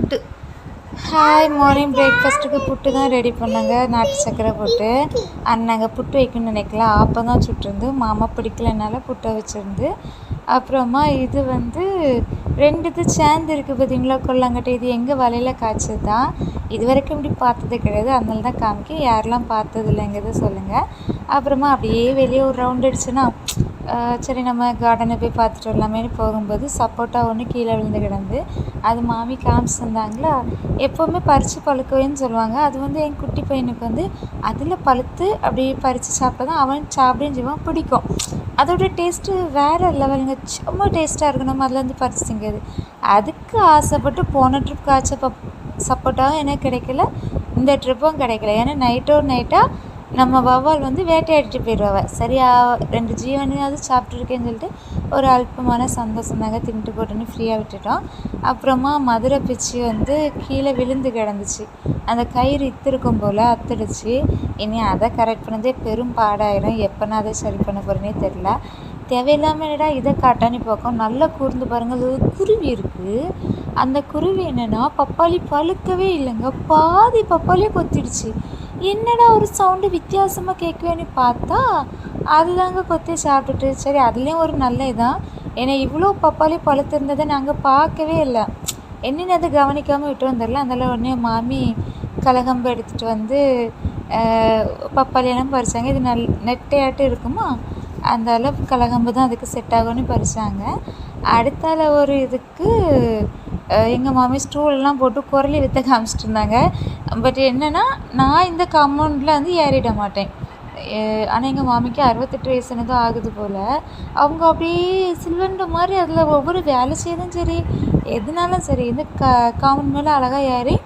புட்டு. Hi, morning பிரேக்ஃபாஸ்ட்டுக்கு புட்டு தான் ready பண்ணாங்க. நாட்டு சக்கரை போட்டு நாங்கள் புட்டு வைக்கணும்னு நினைக்கல. அப்போ தான் சுட்டிருந்து மாமா பிடிக்கலனால புட்டை வச்சுருந்து. அப்புறமா இது வந்து 2 இது சேர்ந்து இருக்குது பார்த்தீங்களா, கொல்லாங்கட்டை. இது எங்கள் வலையில் காய்ச்சது தான். இது வரைக்கும் இப்படி பார்த்தது கிடையாது, அதனால தான் காமிக்க. யாரெல்லாம் பார்த்தது இல்லைங்கிறத சொல்லுங்கள். அப்புறமா அப்படியே வெளியே ஒரு ரவுண்ட் அடிச்சுன்னா சரி நம்ம கார்டனை போய் பார்த்துட்டு வரலாமேன்னு போகும்போது சப்போட்டா ஒன்று கீழே விழுந்து கிடந்து. அது மாமி காமிச்சிருந்தாங்களா. எப்போவுமே பறித்து பழுக்கவேன்னு சொல்லுவாங்க. அது வந்து என் குட்டி பையனுக்கு வந்து அதில் பழுத்து அப்படியே பறித்து சாப்பிட்டா தான் அவன் சாப்பிடுன்னு சொல்லுவான், பிடிக்கும். அதோட டேஸ்ட்டு வேறு லெவலுங்க, ரொம்ப டேஸ்ட்டாக இருக்கும். நம்ம அதில் வந்து பறிச்சு திங்கிறது. அதுக்கு ஆசைப்பட்டு போன ட்ரிப் காய்ச்ச சப்போட்டாவும் எனக்கு கிடைக்கல, இந்த ட்ரிப்பும் கிடைக்கல. ஏன்னா நைட்டாக நம்ம வவ்வால் வந்து வேட்டையாடிட்டு போயிடுவாங்க. சரியா 2 ஜீவனையாவது சாப்பிட்ருக்கேன்னு சொல்லிட்டு ஒரு அல்பமான சந்தோஷம் தாங்க. தின்ட்டு போட்டுன்னு ஃப்ரீயாக விட்டுட்டோம். அப்புறமா மதுரை பிச்சு வந்து கீழே விழுந்து கிடந்துச்சு. அந்த கயிறு இத்திருக்கும் போல் அத்துடுச்சு. இனி அதை கரெக்ட் பண்ணதே பெரும் பாடாயிரும். எப்போ நான் அதை சரி பண்ண போகிறேனே தெரில. தேவையில்லாமடா இதை காட்டானி பக்கம் நல்லா கூர்ந்து பாருங்கள். அது குருவி இருக்குது. அந்த குருவி என்னென்னா பப்பாளி பழுக்கவே இல்லைங்க, பாதி பப்பாளியே கொத்திடுச்சு. என்னடா ஒரு சவுண்டு வித்தியாசமாக கேட்குவேன்னு பார்த்தா அதுதாங்க கொத்தி சாப்பிட்டுட்டு. சரி, அதுலேயும் ஒரு நல்ல இதான். ஏன்னா இவ்வளோ பப்பாளி பழுத்திருந்ததை நாங்கள் பார்க்கவே இல்லை. என்னென்னு அதை கவனிக்காமல் விட்டு வந்துடல. அதனால் உடனே மாமி கலகம்பு எடுத்துகிட்டு வந்து பப்பாளியெல்லாம் பறித்தாங்க. இது நெட்டையாட்டு இருக்குமா, அந்த அளவு கலகம்பு தான் அதுக்கு செட் ஆகும்னு பறித்தாங்க. அடுத்தால ஒரு இதுக்கு எங்கள் மாமி ஸ்டூலெலாம் போட்டு குரலி விற்ற காமிச்சிட்டு இருந்தாங்க. பட் என்னென்னா நான் இந்த காம்பவுண்டில் வந்து ஏறிட மாட்டேன். ஆனால் எங்கள் மாமிக்கு 68 வயசுன்னு தான் ஆகுது போல். அவங்க அப்படியே சில்வண்டு மாதிரி அதில் ஒவ்வொரு வேலை செய்யறதும் சரி எதுனாலும் சரி இந்த காம்பவுண்ட் மேலே அழகாக ஏறி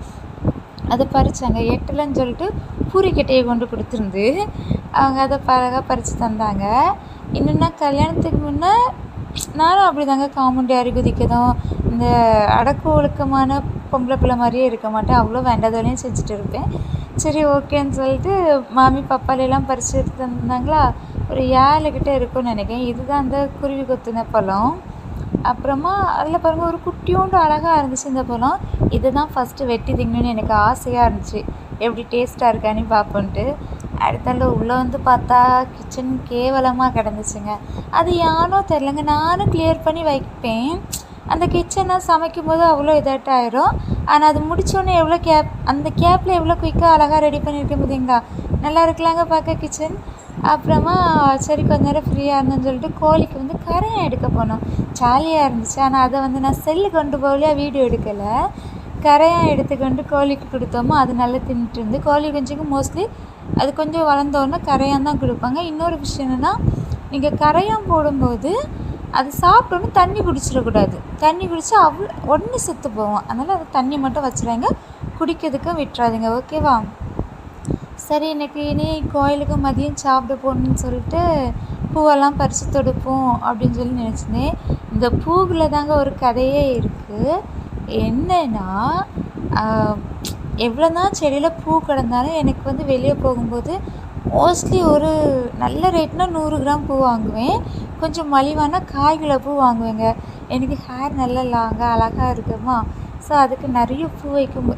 அதை பறித்தாங்க. எட்டலைன்னு சொல்லிட்டு பூரிக்கட்டையை கொண்டு கொடுத்துருந்து அவங்க அதை அழகாக பறித்து தந்தாங்க. இன்னொன்னா கல்யாணத்துக்கு முன்னே நானும் அப்படி தாங்க காம்பவுண்ட் ஏறி குதிக்கதும் இந்த அடக்கு ஒழுக்கமான பொம்பளை பிள்ளை மாதிரியே இருக்க மாட்டேன். அவ்வளோ வேண்டாதவளையும் செஞ்சுட்டு இருப்பேன். சரி ஓகேன்னு சொல்லிட்டு மாமி பப்பாளியெல்லாம் பறித்து எடுத்து தந்தாங்களா. ஒரு 7 கிட்டே இருக்கும்னு நினைக்கிறேன். இதுதான் அந்த குருவி கொத்துன பழம். அப்புறமா அதில் பாருங்கள் ஒரு குட்டியோண்டு அழகாக இருந்துச்சு இந்த பழம். இதை தான் ஃபஸ்ட்டு வெட்டி திங்கணுன்னு எனக்கு ஆசையாக இருந்துச்சு, எப்படி டேஸ்ட்டாக இருக்கான்னு பார்ப்போன்ட்டு. அடுத்தால உள்ளே வந்து பார்த்தா கிச்சன் கேவலமாக கிடந்துச்சுங்க. அது யானோ தெரிலங்க. நானும் கிளியர் பண்ணி வைப்பேன். அந்த கிச்சனை சமைக்கும் போது அவ்வளோ இதாட்டம் ஆயிரும். ஆனால் அது முடித்தோடனே எவ்வளோ அந்த கேப்பில் எவ்வளோ குயிக்காக அழகாக ரெடி பண்ணியிருக்கேன் பார்த்தீங்களா. நல்லா இருக்கலாங்க பார்க்க கிச்சன். அப்புறமா சரி கொஞ்ச நேரம் ஃப்ரீயாக இருந்தேன்னு சொல்லிட்டு கோழிக்கு வந்து கரையான் எடுக்க போனோம். ஜாலியாக இருந்துச்சு. ஆனால் அதை வந்து நான் செல்லு கொண்டு போகலையா, வீடியோ எடுக்கலை. கரையான் எடுத்துக்கொண்டு கோழிக்கு கொடுத்தோமோ அது நல்லா தின்னுட்டு இருந்து. கோழி குஞ்சுக்கு மோஸ்ட்லி அது கொஞ்சம் வளர்ந்தோடனே கரையான் தான் கொடுப்பாங்க. இன்னொரு விஷயம் என்னென்னா, நீங்கள் கரையான் போடும்போது அது சாப்பிட்டோன்னு தண்ணி குடிச்சிடக்கூடாது. தண்ணி குடித்தா உடனே செத்து போவோம். அதனால் அது தண்ணி மட்டும் வச்சுருவாங்க, குடிக்கிறதுக்கும் விட்டுறாதுங்க. ஓகேவா? சரி, இனி கோயிலுக்கு மதியம் சாப்பிட போகணுன்னு சொல்லிட்டு பூவெல்லாம் பறித்து தொடுப்போம் அப்படின்னு சொல்லி நினச்சிருந்தேன். இந்த பூவில் தாங்க ஒரு கதையே இருக்குது. என்னன்னா, எவ்வளோ தான் செடியில் பூ கிடந்தாலும் எனக்கு வந்து வெளியே போகும்போது மோஸ்ட்லி ஒரு நல்ல ரேட்னா 100 கிராம் பூ வாங்குவேன். கொஞ்சம் மலிவானா 1/4 கிலோ பூ வாங்குவேங்க. எனக்கு ஹேர் நல்லா லாங்காக அழகாக இருக்குமா. ஸோ அதுக்கு நிறைய பூ வைக்கும்.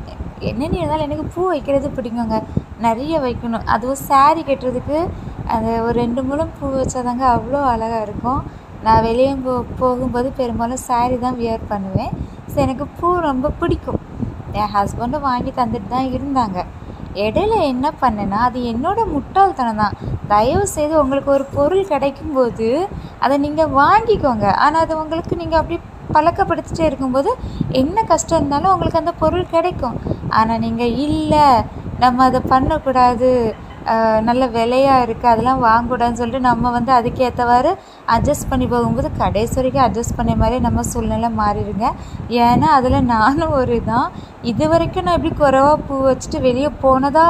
என்னென்னு இருந்தாலும் எனக்கு பூ வைக்கிறது பிடிக்குங்க, நிறைய வைக்கணும். அதுவும் சாரீ கட்டுறதுக்கு அந்த ஒரு 2 முழம் பூ வச்சாதாங்க அவ்வளோ அழகாக இருக்கும். நான் வெளியே போகும்போது பெரும்பாலும் சாரீ தான் வியர் பண்ணுவேன். ஸோ எனக்கு பூ ரொம்ப பிடிக்கும். என் ஹஸ்பண்டும் வாங்கி தந்துட்டு தான் இருந்தாங்க. இடையில என்ன பண்ணேன்னா, அது என்னோடய முட்டாள்தனம் தான். தயவு செய்து உங்களுக்கு ஒரு பொருள் கிடைக்கும்போது அதை நீங்கள் வாங்கிக்கோங்க. ஆனால் அது உங்களுக்கு நீங்கள் அப்படி பழக்கப்படுத்திட்டே இருக்கும்போது என்ன கஷ்டம் இருந்தாலும் உங்களுக்கு அந்த பொருள் கிடைக்கும். ஆனால் நீங்கள் இல்லை நம்ம அதை பண்ணக்கூடாது, நல்ல விலையாக இருக்குது அதெல்லாம் வாங்கக்கூடாதுன்னு சொல்லிட்டு நம்ம வந்து அதுக்கேற்றவாறு அட்ஜஸ்ட் பண்ணி போகும்போது கடைசி வரைக்கும் அட்ஜஸ்ட் பண்ண மாதிரியே நம்ம சூழ்நிலை மாறிடுங்க. ஏன்னா அதில் நானும் ஒரு தான். இது வரைக்கும் நான் இப்படி குறைவாக பூ வச்சுட்டு வெளியே போனதா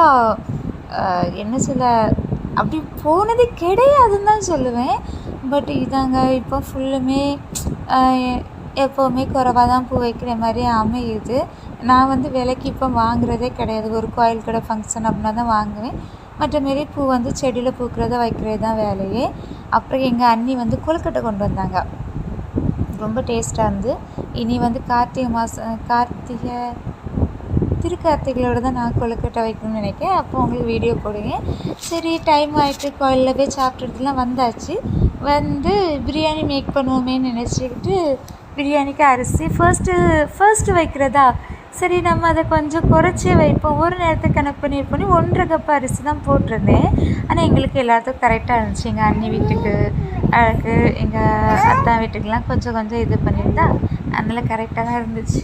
என்ன சொல்ல, அப்படி போனது கிடையாதுன்னு தான் சொல்லுவேன். பட் இதாங்க இப்போ ஃபுல்லுமே எப்போவுமே குறைவாக தான் பூ வைக்கிற மாதிரி அமையுது. நான் வந்து விலைக்கு இப்போ வாங்குறதே கிடையாது. ஒரு கோயில் கடை ஃபங்க்ஷன் அப்படின்னா தான் வாங்குவேன். மற்றமாரி பூ வந்து செடியில் பூக்கிறத வைக்கிறது தான் வேலையே. அப்புறம் எங்கள் அண்ணி வந்து கொழுக்கட்டை கொண்டு வந்தாங்க. ரொம்ப டேஸ்ட்டாக இருந்து. இனி வந்து கார்த்திகை திருக்கார்த்திகளோட தான் நான் கொழுக்கட்டை வைக்கணும்னு நினைக்கிறேன். அப்போ உங்களுக்கு வீடியோ போடுவேன். சரி டைம் ஆகிட்டு கோயிலில் போய் சாப்பிட்டுட்டுலாம் வந்தாச்சு. வந்து பிரியாணி மேக் பண்ணுவோமேன்னு நினச்சிக்கிட்டு பிரியாணிக்கு அரிசி ஃபர்ஸ்ட்டு வைக்கிறதா, சரி நம்ம அதை கொஞ்சம் குறைச்சே வைப்போம். ஒரு நேரத்துக்கு கணக்கு பண்ணி 1.5 கப் அரிசி தான் போட்டிருந்தேன். ஆனால் எங்களுக்கு எல்லாத்துக்கும் கரெக்டாக இருந்துச்சு. எங்கள் அண்ணி வீட்டுக்கு அழகு, எங்கள் அத்தா வீட்டுக்கெலாம் கொஞ்சம் கொஞ்சம் இது பண்ணியிருந்தா அதனால் கரெக்டாக தான் இருந்துச்சு.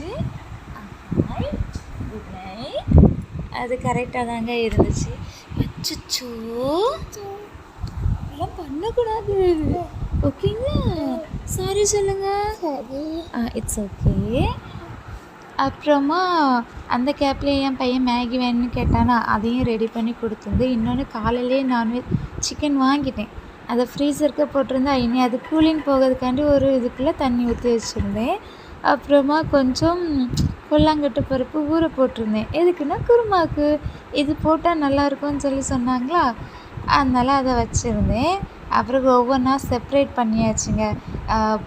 Good night. அது கரெக்டாக தாங்க இருந்துச்சு. அச்சோ இதெல்லாம் பண்ணக்கூடாது, ஓகேங்களா? சாரி சொல்லுங்கள். It's okay. அப்புறமா அந்த கேப்பில் என் பையன் மேகி வேணும்னு கேட்டானா, அதையும் ரெடி பண்ணி கொடுத்துருந்து. இன்னொன்று காலையிலே நான்வெஜ் சிக்கன் வாங்கிட்டேன், அதை ஃப்ரீசருக்கு போட்டிருந்தா இனி அது கூலிங் போகிறதுக்காண்டி ஒரு இதுக்குள்ளே தண்ணி ஊற்றி வச்சுருந்தேன். அப்புறமா கொஞ்சம் கொல்லாங்கட்டு பருப்பு ஊற போட்டிருந்தேன். எதுக்குன்னா குருமாவுக்கு இது போட்டால் நல்லாயிருக்கும்னு சொல்லி சொன்னாங்களா, அதனால் அதை வச்சுருந்தேன். அப்புறம் ஒவ்வொன்றா செப்ரேட் பண்ணியாச்சுங்க.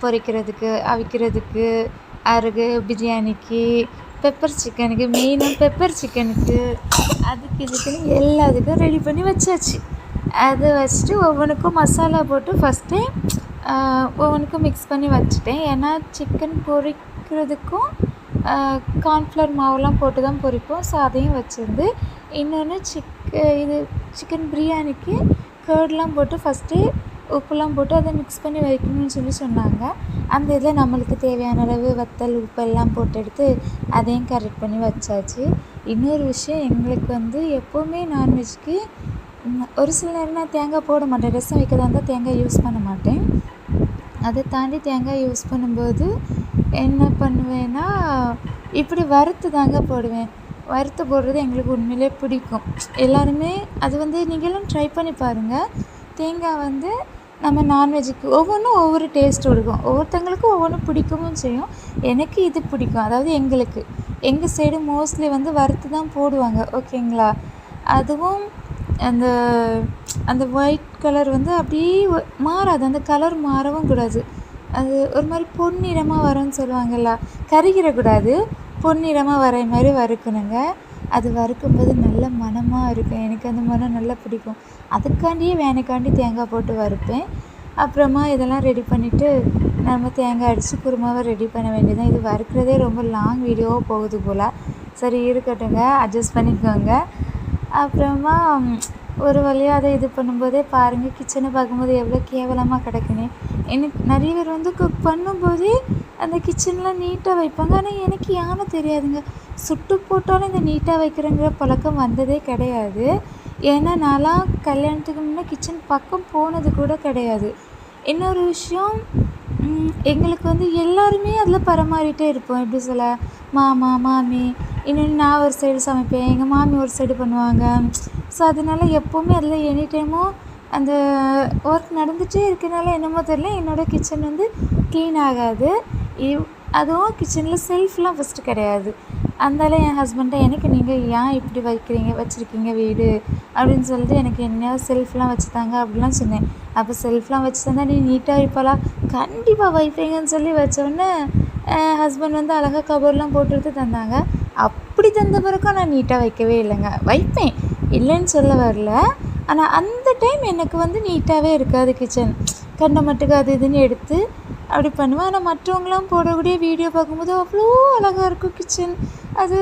பொரிக்கிறதுக்கு, அவிக்கிறதுக்கு, அருகு பிரியாணிக்கு, பெப்பர் சிக்கனுக்கு, மெயினாக பெப்பர் சிக்கனுக்கு, அதுக்கு இதுக்குன்னு எல்லாத்துக்கும் ரெடி பண்ணி வச்சாச்சு. அதை வச்சுட்டு ஒவ்வொன்றுக்கும் மசாலா போட்டு ஃபஸ்ட்டே ஒவ்வொன்றுக்கும் மிக்ஸ் பண்ணி வச்சுட்டேன். ஏன்னா சிக்கன் பொரிக்கிறதுக்கும் கார்ன்ஃப்ளவர் மாவுலாம் போட்டு தான் பொரிப்போம். ஸோ அதையும் வச்சுருந்து, இன்னொன்று சிக்கன் பிரியாணிக்கு கர்ட்லாம் போட்டு ஃபஸ்ட்டே உப்புலாம் போட்டு அதை மிக்ஸ் பண்ணி வைக்கணும்னு சொல்லி சொன்னாங்க. அந்த இதில் நம்மளுக்கு தேவையான அளவு வத்தல் உப்பு எல்லாம் போட்டு எடுத்து அதையும் கரெக்ட் பண்ணி வச்சாச்சு. இன்னொரு விஷயம், எங்களுக்கு வந்து எப்போவுமே நான்வெஜ்க்கு ஒரு சில நேரம் நான் தேங்காய் போட மாட்டேன். ரசம் வைக்கிறதா இருந்தால் தேங்காய் யூஸ் பண்ண மாட்டேன். அதை தாண்டி தேங்காய் யூஸ் பண்ணும்போது என்ன பண்ணுவேன்னா, இப்படி வறுத்து தாங்க போடுவேன். வறுத்து போடுறது எங்களுக்கு உண்மையிலே பிடிக்கும். எல்லாருமே அது வந்து நீங்களும் ட்ரை பண்ணி பாருங்கள். தேங்காய் வந்து நம்ம நான்வெஜ்ஜுக்கு ஒவ்வொன்றும் ஒவ்வொரு டேஸ்ட் கொடுக்கும். ஒவ்வொருத்தங்களுக்கும் ஒவ்வொன்றும் பிடிக்கவும் செய்யும். எனக்கு இது பிடிக்கும். அதாவது எங்கள் சைடு மோஸ்ட்லி வந்து வறுத்து தான் போடுவாங்க, ஓகேங்களா? அதுவும் அந்த ஒயிட் கலர் வந்து அப்படியே மாறாது, அந்த கலர் மாறவும் கூடாது. அது ஒரு மாதிரி பொன்னிறமாக வரும்னு சொல்லுவாங்கள்ல, கருகிடக்கூடாது, பொன்னிறமாக வர மாதிரி வறுக்கணுங்க. அது வறுக்கும்போது நல்ல மணமாக இருக்கும். எனக்கு அந்த மனம் நல்லா பிடிக்கும். அதுக்காண்டியே வேணுக்காண்டி தேங்காய் போட்டு வறுப்பேன். அப்புறமா இதெல்லாம் ரெடி பண்ணிவிட்டு நம்ம தேங்காய் அடித்து குருமாவை ரெடி பண்ண வேண்டியதான். இது வறுக்கிறதே ரொம்ப லாங் வீடியோவாக போகுது போல். சரி இருக்கட்டுங்க, அட்ஜஸ்ட் பண்ணிக்கோங்க. அப்புறமா ஒரு வழியாக அதை இது பண்ணும்போதே பாருங்கள், கிச்சனை பார்க்கும்போது எவ்வளோ கேவலமாக கிடக்குன்னு. எனக்கு நிறைய பேர் வந்து குக் பண்ணும்போதே அந்த கிச்சன்லாம் நீட்டாக வைப்பாங்க. ஆனால் எனக்கு யானை தெரியாதுங்க, சுட்டு போட்டாலும் இந்த நீட்டாக வைக்கிறேங்கிற பழக்கம் வந்ததே கிடையாது. ஏன்னா நான்லாம் கல்யாணத்துக்கு முன்னே கிச்சன் பக்கம் போனது கூட கிடையாது. இன்னொரு விஷயம், எங்களுக்கு வந்து எல்லாருமே அதில் பரிமாறிட்டே இருப்போம். எப்படி சொல்ல, மாமா மாமி, இன்னொன்று நான் ஒரு சைடு சமைப்பேன், எங்கள் மாமி ஒரு சைடு பண்ணுவாங்க. ஸோ அதனால எப்போவுமே அதில் எனி டைமும் அந்த ஒர்க் நடந்துகிட்டே இருக்கனால என்னமோ தெரியல, என்னோடய கிச்சன் வந்து க்ளீன் ஆகாது. அதுவும் கிச்சனில் செல்ஃப்லாம் ஃபஸ்ட்டு கிடையாது. அதனால என் ஹஸ்பண்ட்டை, எனக்கு நீங்கள் ஏன் இப்படி வச்சுருக்கீங்க வீடு அப்படின்னு சொல்லிட்டு எனக்கு என்னையாவது செல்ஃப்லாம் வச்சுத்தாங்க அப்படிலாம் சொன்னேன். அப்போ செல்ஃப்லாம் வச்சு தந்தால் நீ நீட்டாக வைப்பாளா? கண்டிப்பாக வைப்பீங்கன்னு சொல்லி வச்சோடனே ஹஸ்பண்ட் வந்து அழகாக கபோர்ட்லாம் போட்டு எடுத்து தந்தாங்க. அப்படி தந்த பிறக்கும் நான் நீட்டாக வைக்கவே இல்லைங்க. வைப்பேன், இல்லைன்னு சொல்ல வரல. ஆனால் அந்த டைம் எனக்கு வந்து நீட்டாகவே இருக்காது கிச்சன். கண்ட மட்டுக்கு அது இதுன்னு எடுத்து அப்படி பண்ணுவேன். ஆனால் மற்றவங்களாம் போடக்கூடிய வீடியோ பார்க்கும்போது அவ்வளோ அழகாக இருக்கும் கிச்சன். அது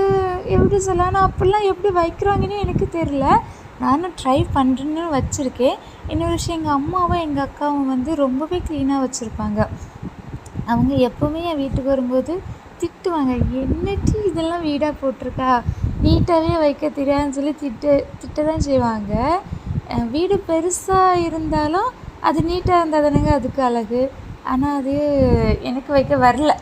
எப்படி சொல்ல, ஆனால் அப்படிலாம் எப்படி வைக்கிறாங்கன்னு எனக்கு தெரில. நானும் ட்ரை பண்ணுறேன்னு வச்சுருக்கேன். இன்னொரு விஷயம், எங்கள் அம்மாவும் எங்கள் அக்காவும் வந்து ரொம்பவே க்ளீனாக வச்சுருப்பாங்க. அவங்க எப்போவுமே என் வீட்டுக்கு வரும்போது திட்டுவாங்க, என்னட்டி இதெல்லாம் வீடாக போட்டிருக்கா, நீட்டாகவே வைக்க தெரியாதுன்னு சொல்லி திட்ட தான் செய்வாங்க. வீடு பெருசாக இருந்தாலும் அது நீட்டாக இருந்தால் தானேங்க அதுக்கு அழகு. ஆனால் அது எனக்கு வைக்க வரல.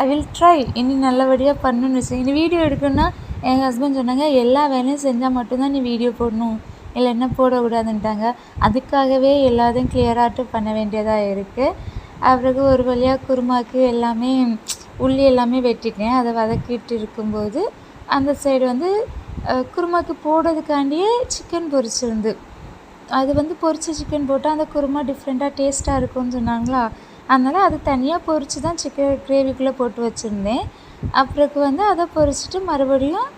ஐ வில் ட்ரை, இனி நல்லபடியாக பண்ணணும்னு வச்சு. இனி வீடியோ எடுக்கணுன்னா எங்கள் ஹஸ்பண்ட் சொன்னாங்க, எல்லா வேலையும் செஞ்சால் மட்டும்தான் நீ வீடியோ போடணும், இல்லைன்னா போடக்கூடாதுன்ட்டாங்க. அதுக்காகவே எல்லாத்தையும் கிளியராகிட்டு பண்ண வேண்டியதாக இருக்குது. அப்புறம் ஒரு வழியாக குருமாவுக்கு எல்லாமே உள்ளி எல்லாமே வெட்டிட்டேன். அதை வதக்கிட்டு இருக்கும்போது அந்த சைடு வந்து குருமாவுக்கு போடுறதுக்காண்டியே சிக்கன் பொரிச்சிருந்து. அது வந்து பொரிச்ச சிக்கன் போட்டால் அந்த குருமா டிஃப்ரெண்ட்டாக டேஸ்ட்டாக இருக்கும்னு சொன்னாங்களா, அதனால் அது தனியாக பொரித்து தான் சிக்கன் கிரேவிக்குள்ளே போட்டு வச்சுருந்தேன். அப்புறம் வந்து அதை பொரிச்சிட்டு மறுபடியும்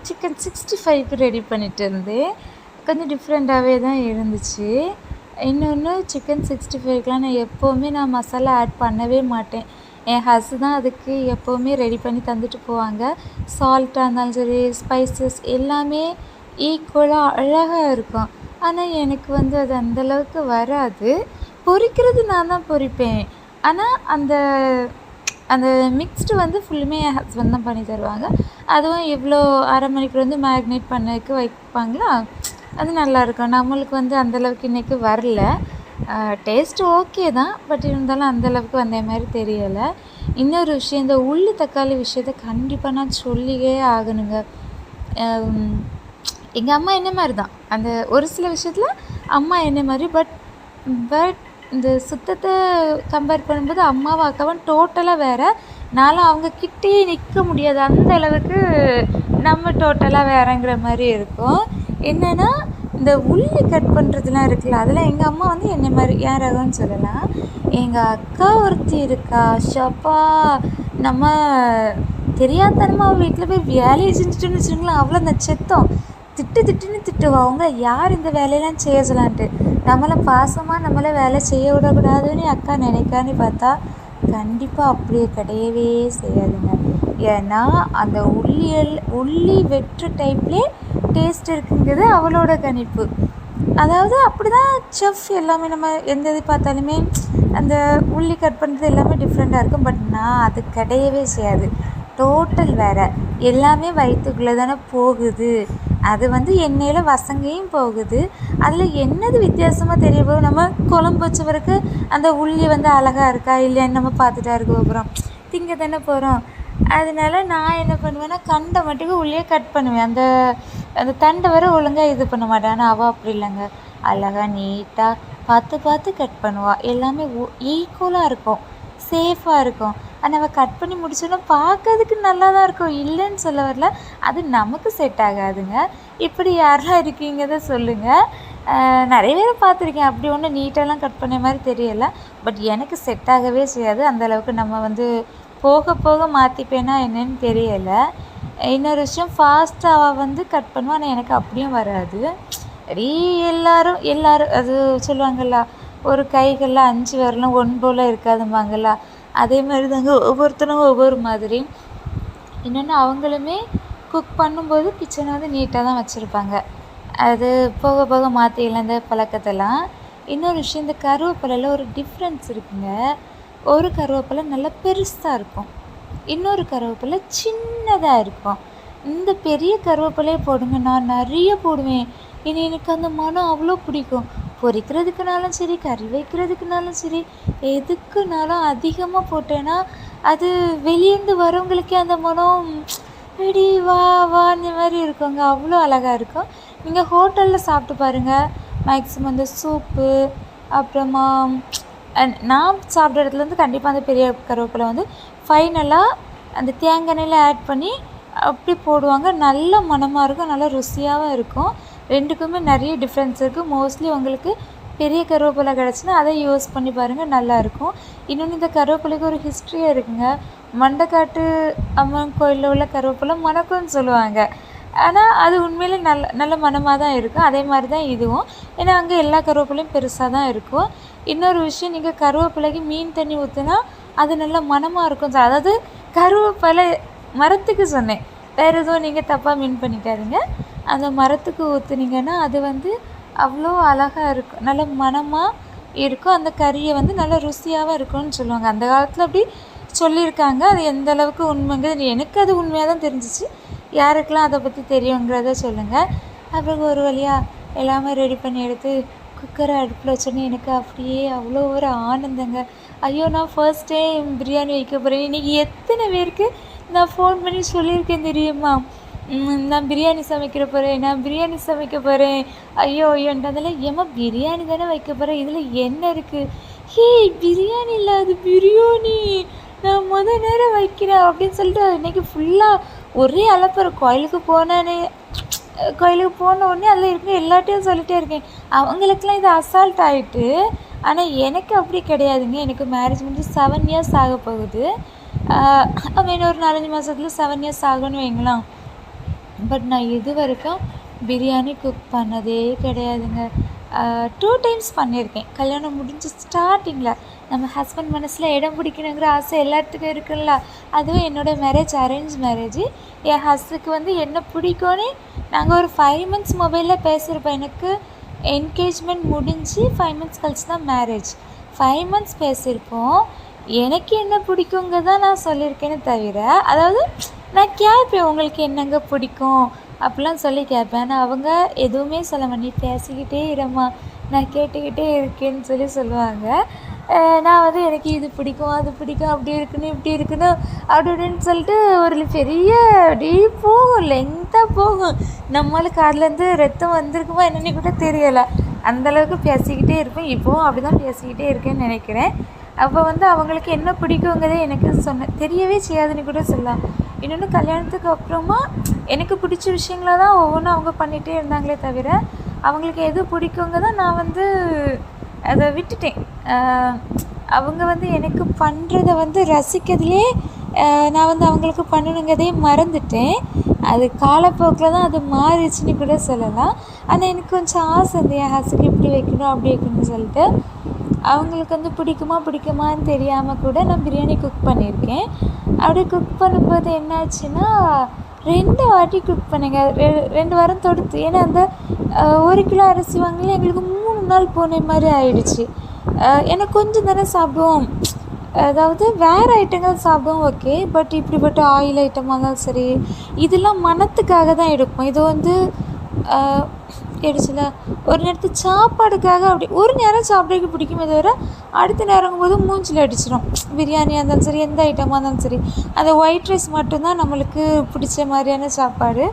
சிக்கன் 65க்கு ரெடி பண்ணிட்டு இருந்தேன். கொஞ்சம் டிஃப்ரெண்ட்டாகவே தான் இருந்துச்சு. இன்னொன்று சிக்கன் 65க்குலாம் நான் மசாலா ஆட் பண்ணவே மாட்டேன். என் தான் அதுக்கு எப்போவுமே ரெடி பண்ணி தந்துட்டு போவாங்க. சால்ட்டாக இருந்தாலும் சரி, ஸ்பைசஸ் எல்லாமே ஈக்குவலாக அழகாக இருக்கும். ஆனால் எனக்கு அது அந்தளவுக்கு வராது. பொரிக்கிறது நான் தான் பொரிப்பேன். ஆனால் அந்த அந்த மிக்ஸ்டு ஃபுல்லுமே என் ஹஸ்பண்ட் தான் பண்ணி தருவாங்க. அதுவும் இவ்வளோ அரை மணிக்கு மேக்னேட் பண்ணதுக்கு வைப்பாங்களா, அது நல்லாயிருக்கும். நம்மளுக்கு அந்தளவுக்கு இன்றைக்கி வரல. டேஸ்ட்டு ஓகே தான், பட் இருந்தாலும் அந்தளவுக்கு வந்த மாதிரி தெரியலை. இன்னொரு விஷயம், இந்த உள்ளி தக்காளி விஷயத்த கண்டிப்பாக நான் சொல்லியே ஆகணுங்க. எங்கள் அம்மா என்ன மாதிரி தான், அந்த ஒரு சில விஷயத்தில் அம்மா என்ன மாதிரி, பட் இந்த சுத்தத்தை கம்பேர் பண்ணும்போது அம்மாவும் அக்காவும் டோட்டலாக வேறு. நானும் அவங்க கிட்டேயே நிற்க முடியாது, அந்த அளவுக்கு நம்ம டோட்டலாக வேறங்கிற மாதிரி இருக்கும். என்னென்னா இந்த உள்ளி கட் பண்ணுறதுலாம் இருக்குல்ல, அதில் எங்கள் அம்மா என்னை மாதிரி ஏன் ரகம்னு சொல்லலாம். எங்கள் அக்கா ஒருத்தி இருக்கா, ஷப்பா, நம்ம தெரியாதனமாக வீட்டில் போய் வேலையை செஞ்சுட்டுன்னு வச்சுருங்களேன், அவ்வளோ அந்த செத்தம் திட்டுன்னு திட்டுவா. அவங்க யார் இந்த வேலையெல்லாம் செய்ய சொல்லான்ட்டு, நம்மளை பாசமாக நம்மளை வேலை செய்ய விடக்கூடாதுன்னு அக்கா நினைக்கான்னு பார்த்தா கண்டிப்பாக அப்படியே கிடையவே செய்யாதுங்க. ஏன்னா அந்த உள்ளி வெற்று டைப்லேயே டேஸ்ட் இருக்குங்கிறது அவளோட கணிப்பு. அதாவது அப்படி தான் செஃப் எல்லாமே, நம்ம எந்த இது பார்த்தாலுமே அந்த உள்ளி கட் பண்ணுறது எல்லாமே டிஃப்ரெண்ட்டாக இருக்கும். பட் நான் அது கிடையவே செய்யாது, டோட்டல் வேறு. எல்லாமே வயிற்றுக்குள்ளே தானே போகுது, அது எண்ணெயில் வசங்கையும் போகுது. அதில் என்னது வித்தியாசமாக தெரிய போகும், நம்ம குழம்பு வச்சவருக்கு அந்த உள்ளி அழகாக இருக்கா இல்லையான்னு நம்ம பார்த்துட்டா இருக்க போகிறோம், திங்க தானே போகிறோம். அதனால நான் என்ன பண்ணுவேன்னா, கண்டை மட்டுக்கு உள்ளியே கட் பண்ணுவேன். அந்த அந்த தண்டை வர ஒழுங்காக இது பண்ண மாட்டேன். ஆனால் அவள் அப்படி இல்லைங்க, அழகாக நீட்டாக பார்த்து கட் பண்ணுவாள். எல்லாமே ஈக்குவலாக இருக்கும், சேஃபாக இருக்கும். ஆனால் அவள் கட் பண்ணி முடிச்சோன்னா பார்க்கறதுக்கு நல்லா தான் இருக்கும், இல்லைன்னு சொல்ல வரல. அது நமக்கு செட் ஆகாதுங்க. இப்படி யாரெல்லாம் இருக்கீங்கதை சொல்லுங்கள். நிறைய பேரை பார்த்துருக்கேன், அப்படி ஒன்றும் நீட்டாலாம் கட் பண்ண மாதிரி தெரியலை. பட் எனக்கு செட் ஆகவே செய்யாது. அந்தளவுக்கு நம்ம போக மாற்றிப்பேனா என்னன்னு தெரியலை. இன்னொரு விஷயம், ஃபாஸ்ட்டாக அவள் கட் பண்ணுவாள், ஆனால் எனக்கு அப்படியும் வராது. எல்லோரும் அது சொல்லுவாங்கள்ல, ஒரு கைகளில் 5 விரலும் ஒன்று போல் இருக்காதும்பாங்கள்ல, அதே மாதிரி தாங்க ஒவ்வொருத்தரும் ஒவ்வொரு மாதிரி. இன்னொன்று, அவங்களுமே குக் பண்ணும்போது கிச்சனை நீட்டாக தான் வச்சுருப்பாங்க. அது போக மாற்றிக்கலாம் இந்த பழக்கத்தெல்லாம். இன்னொரு விஷயம், இந்த கருவேப்பிலையில் ஒரு டிஃப்ரென்ஸ் இருக்குங்க. ஒரு கருவேப்பிலை நல்லா பெருசாக இருக்கும், இன்னொரு கருவேப்பிலை சின்னதாக இருக்கும். இந்த பெரிய கருவேப்பிலையை போடுங்க, நான் நிறைய போடுவேன். எனக்கு அந்த மனம் அவ்வளோ பிடிக்கும். பொரிக்கிறதுக்குனாலும் சரி, கறி வைக்கிறதுக்குனாலும் சரி, எதுக்குனாலும் அதிகமாக போட்டேன்னா அது வெளியேந்து வரவங்களுக்கே அந்த மனம் ரெடி வா இந்த மாதிரி இருக்குங்க, அவ்வளோ அழகாக இருக்கும். நீங்கள் ஹோட்டலில் சாப்பிட்டு பாருங்கள், மேக்ஸிமம் இந்த சூப்பு, அப்புறமா நான் சாப்பிட்ற இடத்துல கண்டிப்பாக அந்த பெரிய கருவேப்பிலை ஃபைனலாக அந்த தேங்காய் எண்ணெயில் ஆட் பண்ணி அப்படி போடுவாங்க. நல்ல மணமாக இருக்கும், நல்லா ருசியாகவும் இருக்கும். ரெண்டுக்குமே நிறைய டிஃப்ரென்ஸ் இருக்குது. மோஸ்ட்லி உங்களுக்கு பெரிய கருவேப்பிலை கிடச்சின்னா அதை யூஸ் பண்ணி பாருங்கள், நல்லாயிருக்கும். இன்னொன்று, இந்த கருவேப்பிலைக்கு ஒரு ஹிஸ்ட்ரியாக இருக்குங்க. மண்டக்காட்டு அம்மன் கோயிலில் உள்ள கருவேப்பிலை மணக்கும்னு சொல்லுவாங்க. ஆனால் அது உண்மையிலே நல்ல மணமாக தான் இருக்கும். அதே மாதிரி தான் இதுவும். ஏன்னா அங்கே எல்லா கருவேப்பிலையும் பெருசாக தான் இருக்கும். இன்னொரு விஷயம், நீங்கள் கருவேப்பிலைக்கு மீன் தண்ணி ஊற்றுனா அது நல்ல மணமாக இருக்கும். அதாவது கருவேப்பிலை மரத்துக்கு சொன்னேன், வேறு எதுவும் நீங்கள் தப்பாக மீன் பண்ணிக்காதீங்க. அந்த மரத்துக்கு ஊற்றுனீங்கன்னா அது அவ்வளோ அழகாக இருக்கும், நல்ல மணமாக இருக்கும். அந்த கறியை நல்லா ருசியாகவும் இருக்கும்னு சொல்லுவாங்க. அந்த காலத்தில் அப்படி சொல்லியிருக்காங்க. அது எந்த அளவுக்கு உண்மைங்கிறது எனக்கு அது உண்மையாக தான் தெரிஞ்சிச்சு. யாருக்கெல்லாம் அதை பற்றி தெரியுங்கிறத சொல்லுங்கள். அப்புறம் ஒரு வழியாக எல்லாமே ரெடி பண்ணி எடுத்து குக்கரை அடுப்பில் வச்சோன்னே எனக்கு அப்படியே அவ்வளோ ஒரு ஆனந்தங்க. ஐயோ, நான் ஃபர்ஸ்ட் டைம் பிரியாணி வைக்க போகிறேன். இன்றைக்கி எத்தனை பேருக்கு நான் ஃபோன் பண்ணி சொல்லியிருக்கேன் தெரியுமா, நான் பிரியாணி சமைக்க போகிறேன். ஐயோன்றதில் ஏம்மா பிரியாணி தானே வைக்க போகிறேன், இதில் என்ன இருக்குது? ஹே, பிரியாணி இல்லை, அது பிரியாணி, நான் நேரம் வைக்கிறேன் அப்படின்னு சொல்லிட்டு இன்றைக்கி ஃபுல்லாக ஒரே அலப்பற. கோயிலுக்கு போன உடனே அதில் இருக்க எல்லாட்டையும் சொல்லிகிட்டே இருக்கேன். அவங்களுக்கெல்லாம் இது அசால்ட் ஆகிட்டு. ஆனால் எனக்கு அப்படி கிடையாதுங்க. எனக்கு மேரேஜ் முடிஞ்சு 7 இயர்ஸ் ஆக போகுது. இன்னொரு 4-5 மாதத்துல 7 இயர்ஸ் ஆகும்னு வைங்களேன். பட் நான் இது வரைக்கும் பிரியாணி குக் பண்ணதே கிடையாதுங்க. 2 டைம்ஸ் பண்ணியிருக்கேன். கல்யாணம் முடிஞ்சு ஸ்டார்டிங்கில் நம்ம ஹஸ்பண்ட் மனசில் இடம் பிடிக்கணுங்கிற ஆசை எல்லாத்துக்கும் இருக்குல்ல. அதுவும் என்னோடய மேரேஜ் அரேஞ்ச் மேரேஜ். என் ஹஸ்பண்டுக்கு வந்து என்ன பிடிக்கும்னு நாங்கள் ஒரு 5 months மொபைலில் பேசியிருப்போம். எனக்கு என்கேஜ்மெண்ட் முடிஞ்சு 5 months கழிச்சு தான் மேரேஜ். 5 months பேசியிருப்போம். எனக்கு என்ன பிடிக்குங்க தான் நான் சொல்லியிருக்கேன்னு தவிர, அதாவது நான் கேட்பேன் உங்களுக்கு என்னங்க பிடிக்கும் அப்படிலாம் சொல்லி கேட்பேன். ஆனால் அவங்க எதுவுமே சொல்ல நீ பேசிக்கிட்டே இருமா நான் கேட்டுக்கிட்டே இருக்கேன்னு சொல்லுவாங்க. நான் வந்து எனக்கு இது பிடிக்கும் அது பிடிக்கும் அப்படி இருக்கணும் இப்படி இருக்கணும் அப்படி இப்படின்னு சொல்லிட்டு ஒரு பெரிய அப்படியே போகும், லெங்க்த்தாக போகும். நம்மளுக்கு அதுலேருந்து ரத்தம் வந்திருக்குமா என்னன்னு கூட தெரியலை. அந்தளவுக்கு பேசிக்கிட்டே இருப்பேன். இப்போவும் அப்படி தான் பேசிக்கிட்டே இருக்கேன்னு நினைக்கிறேன். அப்போ வந்து அவங்களுக்கு என்ன பிடிக்குங்கிறதே எனக்கு தெரியவே செய்யாதுன்னு கூட சொல்லலாம். இன்னொன்று கல்யாணத்துக்கு அப்புறமா எனக்கு பிடிச்ச விஷயங்கள தான் ஒவ்வொன்றும் அவங்க பண்ணிகிட்டே இருந்தாங்களே தவிர, அவங்களுக்கு எது பிடிக்குங்க தான் நான் வந்து அதை விட்டுட்டேன். அவங்க வந்து எனக்கு பண்ணுறத வந்து ரசிக்கிறதுலே நான் வந்து அவங்களுக்கு பண்ணணுங்கிறதே மறந்துட்டேன். அது காலப்போக்கில் தான் அது மாறிடுச்சுன்னு கூட சொல்லலாம். ஆனால் எனக்கு கொஞ்சம் ஆசை இந்த என் ஹஸ்பண்டுக்கு இப்படி வைக்கணும் அப்படி வைக்கணும்னு சொல்லிட்டு. அவங்களுக்கு வந்து பிடிக்குமான்னு தெரியாமல் கூட நான் பிரியாணி குக் பண்ணியிருக்கேன். அப்படி குக் பண்ணும்போது என்னாச்சுன்னா 2 வாட்டி குக் பண்ணுங்க. 2 வாரம் தொடுத்து. ஏன்னா அந்த 1 கிலோ அரிசி வாங்கல எங்களுக்கு 3 நாள் போன மாதிரி ஆயிடுச்சு. எனக்கு கொஞ்சம் தானே சாப்பிடுவோம், அதாவது வேறு ஐட்டங்கள் சாப்பிடுவோம் ஓகே. பட் இப்படிப்பட்ட ஆயில் ஐட்டமாக இருந்தாலும் சரி, இதெல்லாம் மனத்துக்காக தான் எடுப்போம். இது வந்து எடுச்சுல ஒரு நேரத்துக்கு சாப்பாடுக்காக அப்படி ஒரு நேரம் சாப்பிட்றதுக்கு பிடிக்குமே தவிர அடுத்த நேரங்கும் போது மூஞ்சில் அடிச்சிடும். பிரியாணியாக இருந்தாலும் சரி எந்த ஐட்டமாக இருந்தாலும் சரி, அந்த ஒயிட் ரைஸ் மட்டும்தான் நம்மளுக்கு பிடிச்ச மாதிரியான சாப்பாடு.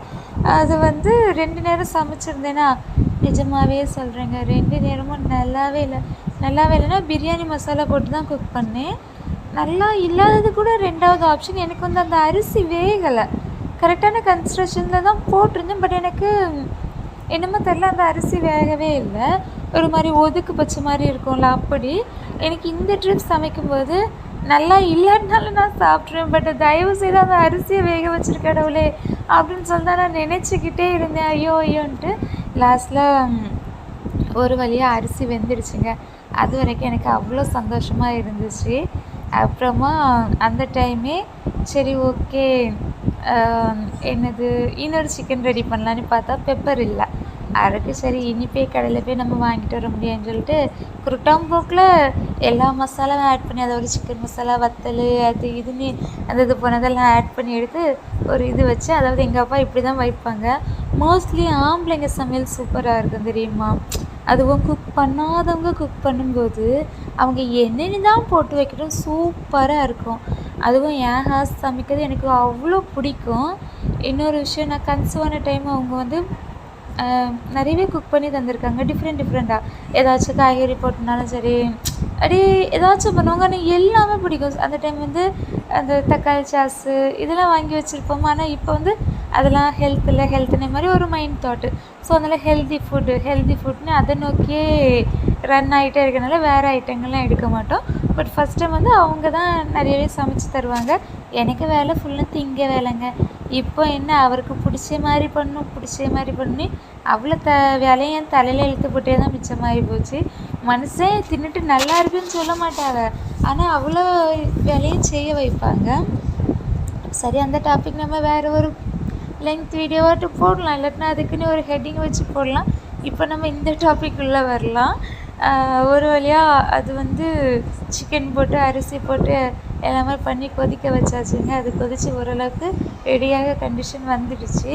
அது வந்து 2 நேரம் சமைச்சிருந்தேன்னா நிஜமாகவே சொல்கிறேங்க 2 நேரமும் நல்லாவே இல்லைன்னா பிரியாணி மசாலா போட்டு தான் குக் பண்ணேன். நல்லா இல்லாதது கூட 2வது ஆப்ஷன். எனக்கு வந்து அந்த அரிசி வேகலை, கரெக்டான கன்ஸ்ட்ரக்ஷனில் தான் போட்டிருந்தேன். பட் எனக்கு என்னமோ தெரில அந்த அரிசி வேகவே இல்லை. ஒரு மாதிரி ஒதுக்கு பச்சை மாதிரி இருக்கும்ல, அப்படி எனக்கு இந்த ட்ரிப் சமைக்கும்போது நல்லா இல்லைன்னாலும் நான் சாப்பிட்ருவேன். பட் தயவு செய்து அந்த அரிசியை வேக வச்சுருக்கடவுளே அப்படின்னு சொல்லி தான் நான் நினச்சிக்கிட்டே இருந்தேன். ஐயோன்ட்டு லாஸ்ட்டில் ஒரு வழியாக அரிசி வெந்துடுச்சுங்க. அது வரைக்கும் எனக்கு அவ்வளோ சந்தோஷமாக இருந்துச்சு. அப்புறமா அந்த டைமே சரி ஓகே இன்னொரு சிக்கன் ரெடி பண்ணலான்னு பார்த்தா பெப்பர் இல்லை. அதுக்கு சரி இனிப்பே கடையில் போய் நம்ம வாங்கிட்டு வர முடியும்னு சொல்லிட்டு குருட்டாம்போக்கில் எல்லா மசாலாவும் ஆட் பண்ணி, அதோட சிக்கன் மசாலா வத்தல் அது இதுன்னு அந்த இது போனதெல்லாம் ஆட் பண்ணி எடுத்து ஒரு இது வச்சு, அதாவது எங்கள் அப்பா இப்படி தான் வைப்பாங்க. மோஸ்ட்லி ஆம்பளைங்க சமையல் சூப்பராக இருக்கும் தெரியுமா. அதுவும் குக் பண்ணாதவங்க குக் பண்ணும்போது அவங்க என்னென்னு தான் போட்டு வைக்கணும் சூப்பராக இருக்கும். அதுவும் என் ஹாஸ் சமைக்கிறது எனக்கு அவ்வளோ பிடிக்கும். இன்னொரு விஷயம், நான் கன்சீவான டைம் அவங்க வந்து நிறையவே குக் பண்ணி தந்திருக்காங்க. டிஃப்ரெண்ட்டாக ஏதாச்சும் காய்கறி போட்டனாலும் சரி அப்படியே ஏதாச்சும் பண்ணுவாங்க. ஆனால் எல்லாமே பிடிக்கும். அந்த டைம் வந்து அந்த தக்காளி சாஸு இதெல்லாம் வாங்கி வச்சுருப்போம். ஆனால் இப்போ வந்து அதெல்லாம் ஹெல்த்துன்னு மாதிரி ஒரு மைண்ட் தாட்டு. ஸோ அதனால் ஹெல்தி ஃபுட்னு அதை நோக்கியே ரன் ஆகிட்டே இருக்கனால வேறு ஐட்டங்கள்லாம் எடுக்க மாட்டோம். பட் ஃபஸ்ட் டைம் வந்து அவங்க தான் நிறையவே சமைச்சு தருவாங்க. எனக்கு வேலை ஃபுல்லாக திங்க வேலைங்க. இப்போ என்ன அவருக்கு பிடிச்ச மாதிரி பண்ணி அவ்வளோ வேலையும் என் தலையில் இழுத்து போட்டே தான் மிச்சமாகி போச்சு. மனுஷன் தின்னுட்டு நல்லா இருக்குன்னு சொல்ல மாட்டாங்க, ஆனால் அவ்வளோ வேலையும் செய்ய வைப்பாங்க. சரி, அந்த டாபிக் நம்ம வேறு ஒரு லெங்க் வீடியோவாட்டு போடலாம், இல்லாட்டினா அதுக்குன்னு ஒரு ஹெட்டிங் வச்சு போடலாம். இப்போ நம்ம இந்த டாபிக் உள்ளே வரலாம். ஒரு வழியாக அது வந்து சிக்கன் போட்டு அரிசி போட்டு எல்லாமே பண்ணி கொதிக்க வச்சாச்சுங்க. அது கொதித்து ஓரளவுக்கு ரெடியாக கண்டிஷன் வந்துடுச்சு.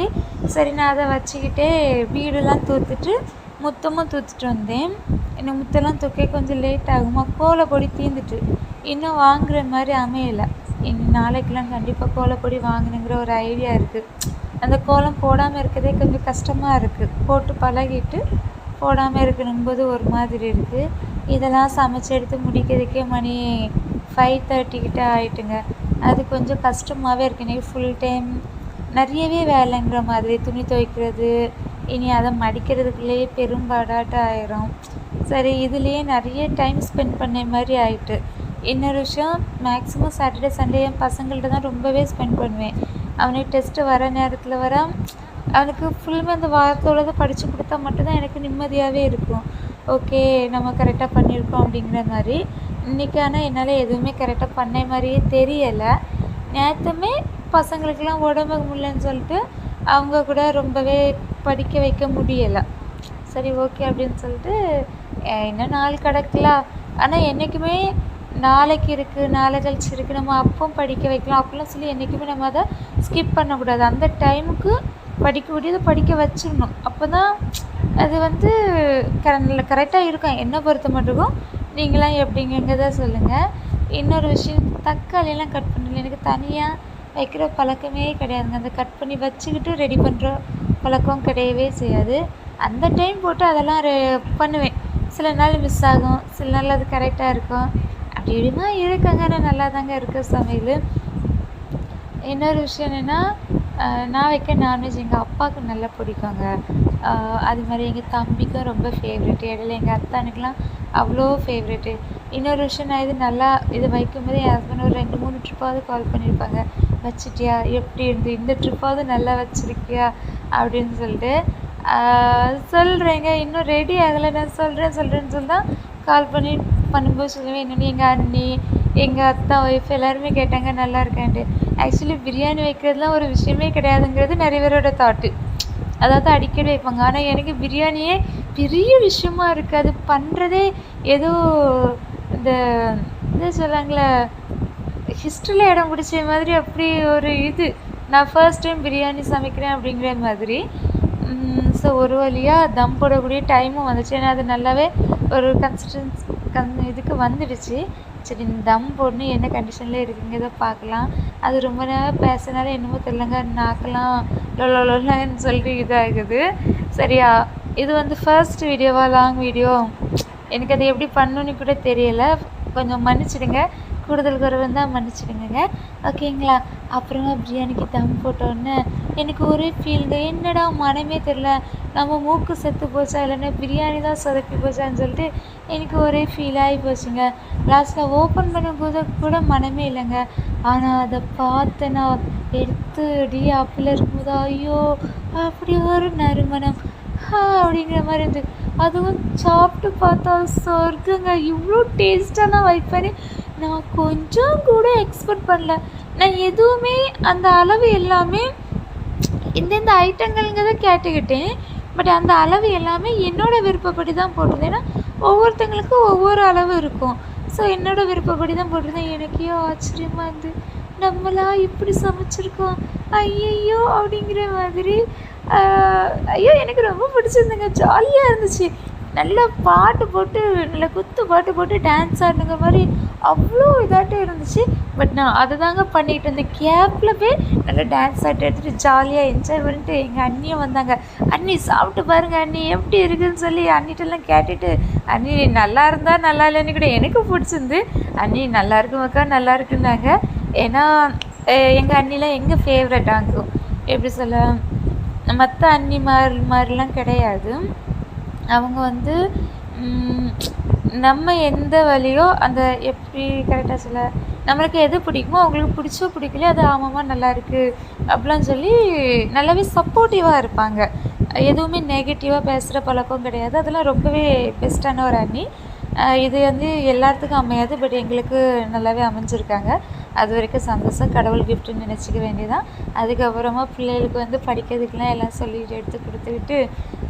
சரி, நான் அதை வச்சுக்கிட்டே வீடெல்லாம் முத்தமும் தூத்துட்டு வந்தேன். இன்னும் முத்தெல்லாம் தூக்க கொஞ்சம் லேட் ஆகுமா, கோலப்பொடி தீர்ந்துட்டு இன்னும் வாங்குகிற மாதிரி அமையலை. நாளைக்கெலாம் கண்டிப்பாக கோலப்பொடி வாங்கணுங்கிற ஒரு ஐடியா இருக்குது. அந்த கோலம் போடாமல் இருக்கிறதே கொஞ்சம் கஷ்டமாக இருக்குது. போட்டு பழகிட்டு போடாமல் இருக்கணும்போது ஒரு மாதிரி இருக்குது. இதெல்லாம் சமைச்சு எடுத்து முடிக்கிறதுக்கே மணி 5:30 கிட்ட ஆகிட்டுங்க. அது கொஞ்சம் கஷ்டமாகவே இருக்குது. இன்றைக்கி ஃபுல் டைம் நிறையவே வேலைங்கிற மாதிரி, துணி துவைக்கிறது இனி அதை மடிக்கிறதுக்குள்ளேயே பெரும்பாடாட்ட ஆயிரும். சரி, இதுலேயே நிறைய டைம் ஸ்பெண்ட் பண்ண மாதிரி ஆயிட்டு. இன்னொரு விஷயம், மேக்ஸிமம் சாட்டர்டே சண்டே என் பசங்கள்ட்ட தான் ரொம்பவே ஸ்பெண்ட் பண்ணுவேன். அவனுக்கு டெஸ்ட்டு வர நேரத்தில் அவனுக்கு ஃபுல்லுமே அந்த வாரத்தோடதை படித்து கொடுத்தா மட்டும்தான் எனக்கு நிம்மதியாகவே இருக்கும். ஓகே, நம்ம கரெக்டாக பண்ணியிருக்கோம் அப்படிங்கிற மாதிரி. இன்றைக்கி ஆனால் என்னால் எதுவுமே கரெக்டாக பண்ண மாதிரியே தெரியலை. நேற்றுமே பசங்களுக்கெல்லாம் உடம்பு முடியலன்னு சொல்லிட்டு அவங்க கூட ரொம்பவே படிக்க வைக்க முடியலை. சரி, ஓகே அப்படின்னு சொல்லிட்டு இன்னும் நாள் கிடக்கலாம். ஆனால் என்றைக்குமே நாளைக்கு இருக்குது, நாளை கழிச்சு இருக்குது, நம்ம அப்போ படிக்க வைக்கலாம் அப்படிலாம் சொல்லி என்றைக்குமே நம்ம அதை ஸ்கிப் பண்ணக்கூடாது. அந்த டைமுக்கு படிக்க முடியாது, படிக்க வச்சிடணும். அப்போ தான் அது வந்து கரெக்டாக இருக்கும். என்னை பொறுத்த மட்டுக்கும். நீங்களாம் எப்படிங்கிறத சொல்லுங்கள். இன்னொரு விஷயம், தக்காளியெல்லாம் கட் பண்ணல. எனக்கு தனியாக வைக்கிற பழக்கமே கிடையாதுங்க. அந்த கட் பண்ணி வச்சுக்கிட்டு ரெடி பண்ணுற பழக்கம் கிடையவே செய்யாது. அந்த டைம் போட்டு அதெல்லாம் பண்ணுவேன். சில நாள் மிஸ் ஆகும், சில நாள் அது கரெக்டாக இருக்கும். அப்படி இப்படிமா இருக்குங்க. ஆனால் நல்லா தாங்க இருக்குது சமையல். இன்னொரு விஷயம் என்னென்னா, நான் வைக்க நான்வெஜ் எங்கள் அப்பாவுக்கு நல்லா பிடிக்குங்க. அது மாதிரி எங்கள் தம்பிக்கும் ரொம்ப ஃபேவரெட்டு. இடையில எங்கள் அத்தானுக்கெலாம் அவ்வளோ ஃபேவரெட்டு. இன்னொரு விஷயம், நான் இது வைக்கும்போது என் ஹஸ்பண்ட் ஒரு 2-3 ட்ரிப்பாவது கால் பண்ணியிருப்பாங்க. வச்சிட்டியா, எப்படி இருந்து, இந்த ட்ரிப்பாவது நல்லா வச்சுருக்கியா அப்படின்னு சொல்லிட்டு. சொல்கிறேங்க, இன்னும் ரெடி ஆகலை, நான் சொல்கிறேன்னு சொல்லி தான் கால் பண்ணும்போது சொல்லுவேன். இன்னொன்று எங்கள் அண்ணி, எங்கள் அத்தா ஒய்ஃப் எல்லாருமே கேட்டாங்க நல்லா இருக்கேன்ட்டு. ஆக்சுவலி பிரியாணி வைக்கிறதுலாம் ஒரு விஷயமே கிடையாதுங்கிறது நிறைய பேரோட தாட்டு. அதாவது அடிக்கடி வைப்பாங்க. ஆனால் எனக்கு பிரியாணியே பெரிய விஷயமா இருக்குது. அது பண்ணுறதே ஏதோ இது சொல்லுவாங்களே, ஹிஸ்ட்ரியில் இடம் பிடிச்ச மாதிரி. அப்படி ஒரு நான் ஃபர்ஸ்ட் டைம் பிரியாணி சமைக்கிறேன் அப்படிங்கிற மாதிரி. ஸோ ஒரு வழியாக தம் போடக்கூடிய டைமும் வந்துச்சு. ஏன்னா அது நல்லாவே ஒரு இதுக்கு வந்துடுச்சு. சரி, தம் போடணும், என்ன கண்டிஷனில் இருக்குங்கிறத பார்க்கலாம். அது ரொம்ப நேரம் பேசினால என்னமோ தெரியலங்க, நாக்கெல்லாம் லொல்லன்னு சொல்லிட்டு இதாகுது. சரியா, இது வந்து ஃபர்ஸ்ட் வீடியோவா, லாங் வீடியோ, எனக்கு அது எப்படி பண்ணணுன்னு கூட தெரியலை. கொஞ்சம் மன்னிச்சிடுங்க. கூடுதல் குறைவு இருந்தால் மன்னிச்சிடுங்க. ஓகேங்களா. அப்புறமா பிரியாணிக்கு தம் போட்டோன்னே எனக்கு ஒரே ஃபீல்டு. என்னடா மனமே தெரில, நம்ம மூக்கு செத்து போச்சா இல்லைன்னா பிரியாணி தான் சொதப்பி போச்சான்னு சொல்லிட்டு எனக்கு ஒரே ஃபீல் ஆகி போச்சுங்க. லாஸ்ட்டில் ஓப்பன் பண்ணும்போது கூட மனமே இல்லைங்க. ஆனால் அதை பார்த்தேன்னா எடுத்து அப்படில் இருக்கும்போது ஐயோ அப்படி ஒரு நறுமணம் அப்படிங்கிற மாதிரி இருந்தது. அதுவும் சாப்பிட்டு பார்த்தா சொர்க்கங்க. இவ்வளோ டேஸ்ட்டாக நான் வைப்பேன்னு நான் கொஞ்சம் கூட எக்ஸ்பெக்ட் பண்ணல. நான் எதுவுமே அந்த அளவு எல்லாமே இந்தந்த ஐட்டங்கள்ங்கிறத கேட்டுக்கிட்டேன். பட் அந்த அளவு எல்லாமே என்னோடய விருப்பப்படி தான் போட்டிருந்தேன். ஏன்னா ஒவ்வொருத்தங்களுக்கும் ஒவ்வொரு அளவு இருக்கும். ஸோ என்னோடய விருப்பப்படி தான் போட்டிருந்தேன். எனக்கே ஆச்சரியமாக இருந்து, நம்மளா இப்படி சமைச்சிருக்கோம் ஐயையோ அப்படிங்கிற மாதிரி. ஐயோ, எனக்கு ரொம்ப பிடிச்சிருந்துங்க. ஜாலியாக இருந்துச்சு. நல்லா பாட்டு போட்டு, நல்லா குத்து பாட்டு போட்டு டான்ஸ் ஆடுங்கிற மாதிரி அவ்வளோ இதாட்டம் இருந்துச்சு. பட் நான் அதை தாங்க பண்ணிகிட்டு இருந்தேன். கேப்பில் போய் நல்லா டான்ஸ் ஆட்டு எடுத்துகிட்டு ஜாலியாக என்ஜாய் பண்ணிட்டு எங்கள் அண்ணியும் வந்தாங்க. அண்ணி சாப்பிட்டு பாருங்கள் அண்ணி எப்படி இருக்குதுன்னு சொல்லி அண்ணிட்டெல்லாம் கேட்டுட்டு, அண்ணி நல்லா இருந்தால் நல்லா இல்லைன்னு கூட எனக்கு பிடிச்சிருந்து. அண்ணி நல்லா இருக்குமாக்கா, நல்லா இருக்குன்னாங்க. ஏன்னா எங்கள் அண்ணிலாம் எங்கள் ஃபேவரட் ஆகும். எப்படி சொல்ல, மற்ற அண்ணி மாதிரிலாம் கிடையாது. அவங்க வந்து நம்ம எந்த வழியோ அந்த எப்படி கரெக்டாக சொல்ல, நம்மளுக்கு எது பிடிக்குமோ அவங்களுக்கு பிடிச்சோ பிடிக்கலையோ அது ஆமாம்மா நல்லா இருக்குது அப்படிலாம் சொல்லி நல்லாவே சப்போர்ட்டிவாக இருப்பாங்க. எதுவுமே நெகட்டிவாக பேசுகிற பழக்கம் கிடையாது. அதெல்லாம் ரொம்பவே பெஸ்ட்டான ஒரு அண்ணி. இது வந்து எல்லாத்துக்கும் அமையாது, பட் எங்களுக்கு நல்லாவே அமைஞ்சிருக்காங்க. அது வரைக்கும் சந்தோஷம். கடவுள் கிஃப்ட்டுன்னு நினச்சிக்க வேண்டியதான். அதுக்கப்புறமா பிள்ளைகளுக்கு வந்து படிக்கிறதுக்கெலாம் எல்லாம் சொல்லிட்டு எடுத்து கொடுத்துக்கிட்டு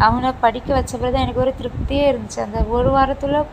அவனை படிக்க வச்ச பிறகு தான் எனக்கு ஒரு திருப்தியே இருந்துச்சு. அந்த ஒரு வாரத்தில்